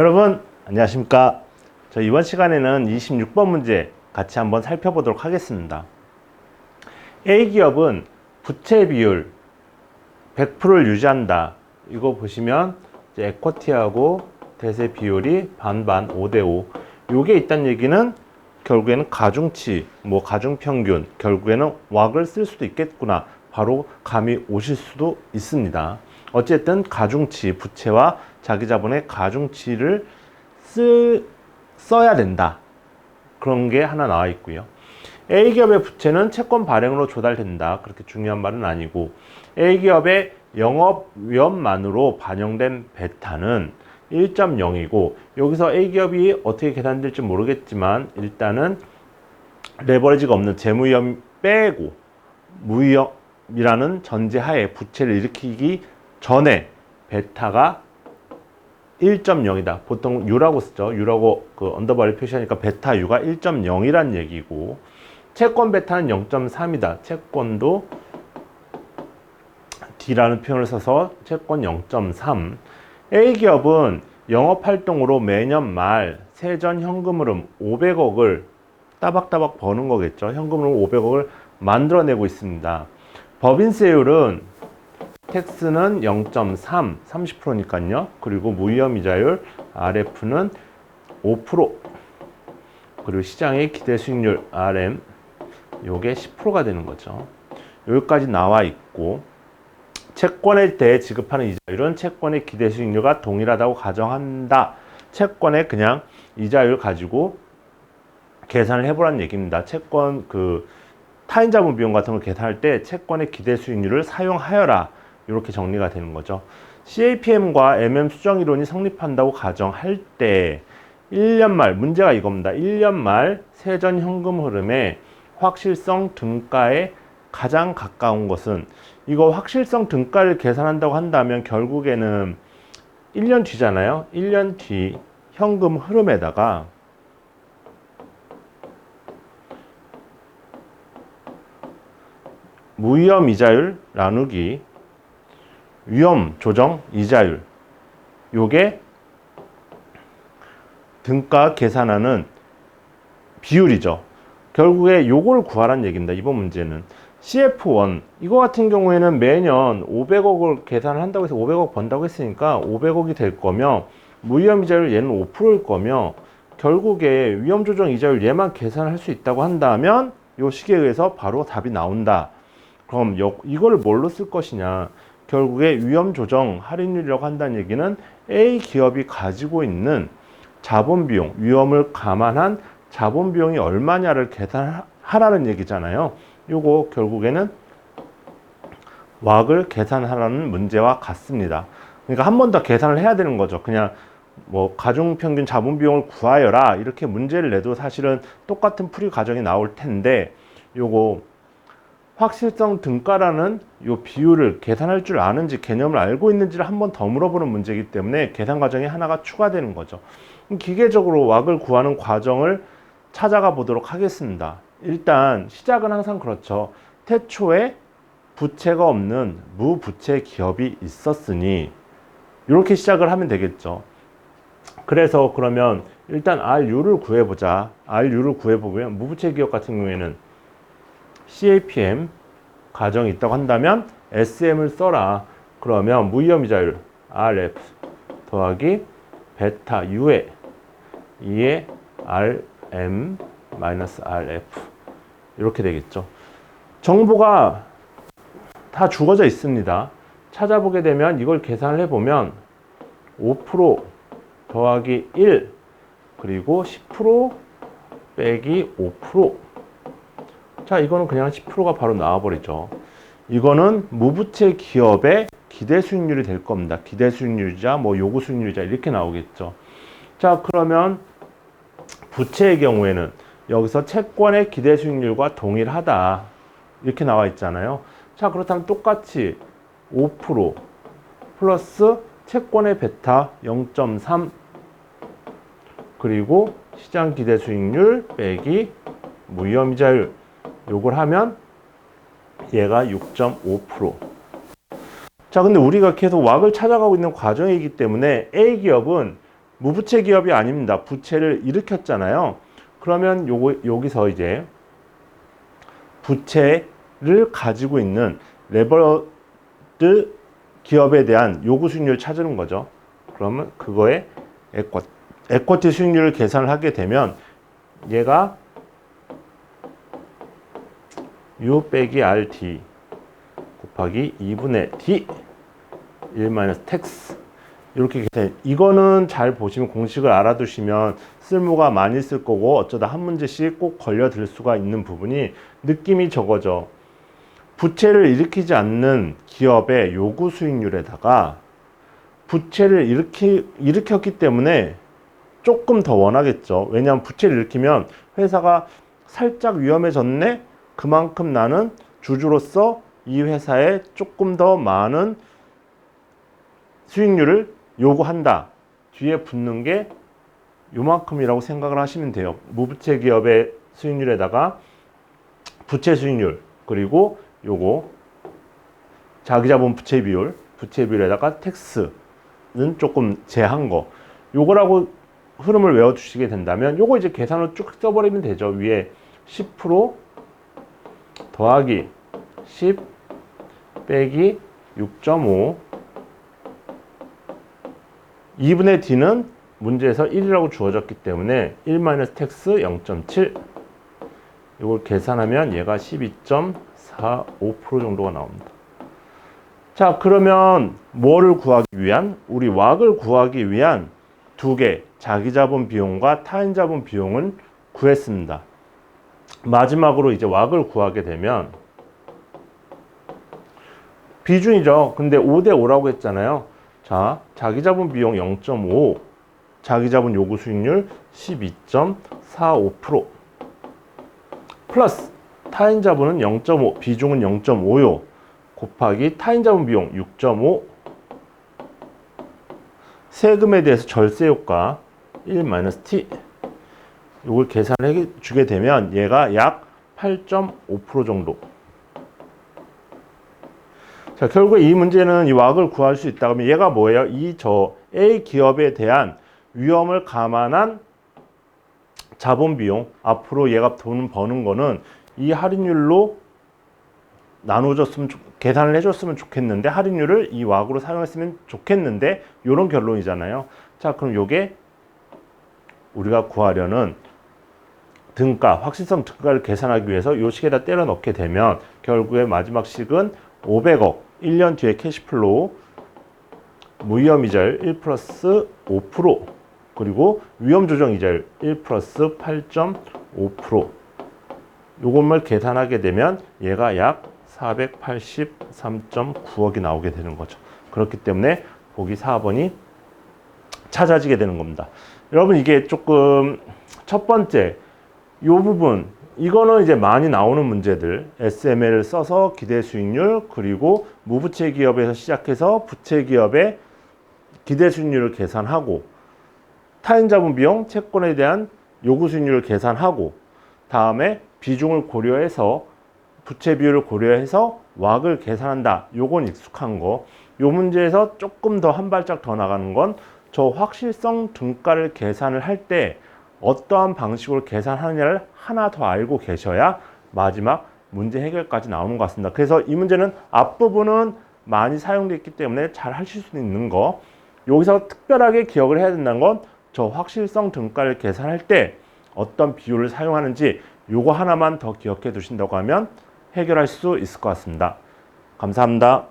여러분 안녕하십니까. 이번 시간에는 26번 문제 같이 한번 살펴보도록 하겠습니다. A기업은 부채 비율 100%를 유지한다. 이거 보시면 이제 에쿼티하고 대세 비율이 반반 5대5 요게 있다는 얘기는 결국에는 가중치, 가중평균, 결국에는 왁을 쓸 수도 있겠구나, 바로 감이 오실 수도 있습니다. 어쨌든 가중치, 부채와 자기자본의 가중치를 써야 된다, 그런 게 하나 나와 있고요. A기업의 부채는 채권 발행으로 조달된다, 그렇게 중요한 말은 아니고, A기업의 영업 위험만으로 반영된 베타는 1.0이고, 여기서 A기업이 어떻게 계산될지 모르겠지만 일단은 레버리지가 없는 재무위험 빼고 무위험이라는 전제하에 부채를 일으키기 전에 베타가 1.0이다. 보통 U라고 쓰죠. U라고 언더바를 표시하니까 베타 U가 1.0이란 얘기고, 채권 베타는 0.3이다. 채권도 D라는 표현을 써서 채권 0.3. A기업은 영업활동으로 매년 말 세전 현금 흐름 500억을 따박따박 버는 거겠죠. 현금 흐름 500억을 만들어내고 있습니다. 법인세율은 텍스는 0.3, 30%니까요. 그리고 무위험이자율 RF는 5%, 그리고 시장의 기대 수익률 RM 요게 10%가 되는 거죠. 여기까지 나와 있고, 채권에 대해 지급하는 이자율은 채권의 기대 수익률과 동일하다고 가정한다. 채권의 그냥 이자율 가지고 계산을 해보라는 얘기입니다. 채권 타인자본 비용 같은 걸 계산할 때 채권의 기대 수익률을 사용하여라, 이렇게 정리가 되는 거죠. CAPM과 MM 수정 이론이 성립한다고 가정할 때 1년 말, 문제가 이겁니다. 1년 말 세전 현금 흐름의 확실성 등가에 가장 가까운 것은, 이거 확실성 등가를 계산한다고 한다면 결국에는 1년 뒤잖아요. 1년 뒤 현금 흐름에다가 무위험 이자율 나누기 위험 조정 이자율, 요게 등가 계산하는 비율이죠. 결국에 요걸 구하라는 얘기입니다. 이번 문제는 CF1 이거 같은 경우에는 매년 500억을 계산을 한다고 해서 500억 번다고 했으니까 500억이 될 거며, 무위험 이자율 얘는 5%일 거며, 결국에 위험 조정 이자율 얘만 계산할 수 있다고 한다면 요 식에 의해서 바로 답이 나온다. 그럼 이거를 뭘로 쓸 것이냐, 결국에 위험 조정 할인율이라고 한다는 얘기는 A 기업이 가지고 있는 자본 비용, 위험을 감안한 자본 비용이 얼마냐를 계산하라는 얘기잖아요. 요거 결국에는 왁을 계산하라는 문제와 같습니다. 그러니까 한 번 더 계산을 해야 되는 거죠. 그냥 가중평균 자본 비용을 구하여라 이렇게 문제를 내도 사실은 똑같은 풀이 과정이 나올 텐데, 요거 확실성 등가라는 요 비율을 계산할 줄 아는지 개념을 알고 있는지를 한 번 더 물어보는 문제이기 때문에 계산 과정이 하나가 추가되는 거죠. 기계적으로 왁을 구하는 과정을 찾아가 보도록 하겠습니다. 일단 시작은 항상 그렇죠. 태초에 부채가 없는 무부채 기업이 있었으니 이렇게 시작을 하면 되겠죠. 그래서 그러면 일단 RU를 구해보자. RU를 구해보면 무부채 기업 같은 경우에는 CAPM 가정이 있다고 한다면 SM을 써라. 그러면 무위험이자율 RF 더하기 베타 U에 2의 RM 마이너스 RF 이렇게 되겠죠. 정보가 다 주어져 있습니다. 찾아보게 되면 이걸 계산을 해보면 5% 더하기 1 그리고 10% 빼기 5%. 자, 이거는 그냥 10%가 바로 나와버리죠. 이거는 무부채 기업의 기대 수익률이 될 겁니다. 기대 수익률이자 요구 수익률이자 이렇게 나오겠죠. 자, 그러면 부채의 경우에는 여기서 채권의 기대 수익률과 동일하다 이렇게 나와 있잖아요. 자, 그렇다면 똑같이 5% 플러스 채권의 베타 0.3 그리고 시장 기대 수익률 빼기 무위험 이자율, 요걸 하면 얘가 6.5%. 자, 근데 우리가 계속 왁을 찾아가고 있는 과정이기 때문에 A기업은 무부채 기업이 아닙니다. 부채를 일으켰잖아요. 그러면 여기서 이제 부채를 가지고 있는 레버드 기업에 대한 요구 수익률을 찾는 거죠. 그러면 그거에 에쿼티 수익률을 계산을 하게 되면 얘가 U 빼기 RD 곱하기 2분의 D 1 마이너스 텍스 이렇게 계산. 이거는 잘 보시면 공식을 알아두시면 쓸모가 많이 쓸 거고 어쩌다 한 문제씩 꼭 걸려들 수가 있는 부분이 느낌이 저거죠. 부채를 일으키지 않는 기업의 요구 수익률에다가 부채를 일으켰기 때문에 조금 더 원하겠죠. 왜냐하면 부채를 일으키면 회사가 살짝 위험해졌네? 그만큼 나는 주주로서 이 회사에 조금 더 많은 수익률을 요구한다. 뒤에 붙는 게 요만큼이라고 생각을 하시면 돼요. 무부채 기업의 수익률에다가 부채 수익률 그리고 요거 자기자본 부채 비율에다가 텍스는 조금 제한 거 요거라고 흐름을 외워주시게 된다면 요거 이제 계산을 쭉 써버리면 되죠. 위에 10% 더하기 10 빼기 6.5 2분의 D는 문제에서 1이라고 주어졌기 때문에 1 마이너스 텍스 0.7 이걸 계산하면 얘가 12.45% 정도가 나옵니다. 자, 그러면 뭐를 구하기 위한? 우리 왁을 구하기 위한 두 개, 자기자본 비용과 타인자본 비용을 구했습니다. 마지막으로 이제 왁을 구하게 되면 비중이죠. 근데 5대 5라고 했잖아요. 자, 자기자본 비용 0.5, 자기자본 요구 수익률 12.45% 플러스 타인자본은 0.5, 비중은 0.5요. 곱하기 타인자본 비용 6.5 세금에 대해서 절세 효과 1-T 이걸 계산해 주게 되면 얘가 약 8.5% 정도. 자, 결국 이 문제는 이 왁을 구할 수 있다 그러면 얘가 뭐예요? 저 A 기업에 대한 위험을 감안한 자본 비용, 앞으로 얘가 돈 버는 거는 이 할인율로 나눠줬으면 계산을 해줬으면 좋겠는데 할인율을 이 왁으로 사용했으면 좋겠는데 이런 결론이잖아요. 자, 그럼 요게 우리가 구하려는 등가, 확실성 등가를 계산하기 위해서 요 식에다 때려 넣게 되면 결국에 마지막 식은 500억 1년 뒤에 캐시플로우 무위험이자율 1 플러스 5% 그리고 위험조정이자율 1 플러스 8.5% 요것만 계산하게 되면 얘가 약 483.9억이 나오게 되는 거죠. 그렇기 때문에 보기 4번이 찾아지게 되는 겁니다. 여러분 이게 조금 첫 번째 요 부분 이거는 이제 많이 나오는 문제들 SML을 써서 기대 수익률 그리고 무부채 기업에서 시작해서 부채 기업의 기대 수익률을 계산하고 타인자본 비용 채권에 대한 요구 수익률을 계산하고 다음에 비중을 고려해서 부채 비율을 고려해서 왁을 계산한다. 요건 익숙한 거. 요 문제에서 조금 더 한 발짝 더 나가는 건 저 확실성 등가를 계산을 할 때 어떠한 방식으로 계산하느냐를 하나 더 알고 계셔야 마지막 문제 해결까지 나오는 것 같습니다. 그래서 이 문제는 앞부분은 많이 사용되어 있기 때문에 잘 하실 수 있는 거. 여기서 특별하게 기억을 해야 된다는 건 저 확실성 등가를 계산할 때 어떤 비율을 사용하는지 요거 하나만 더 기억해 두신다고 하면 해결할 수 있을 것 같습니다. 감사합니다.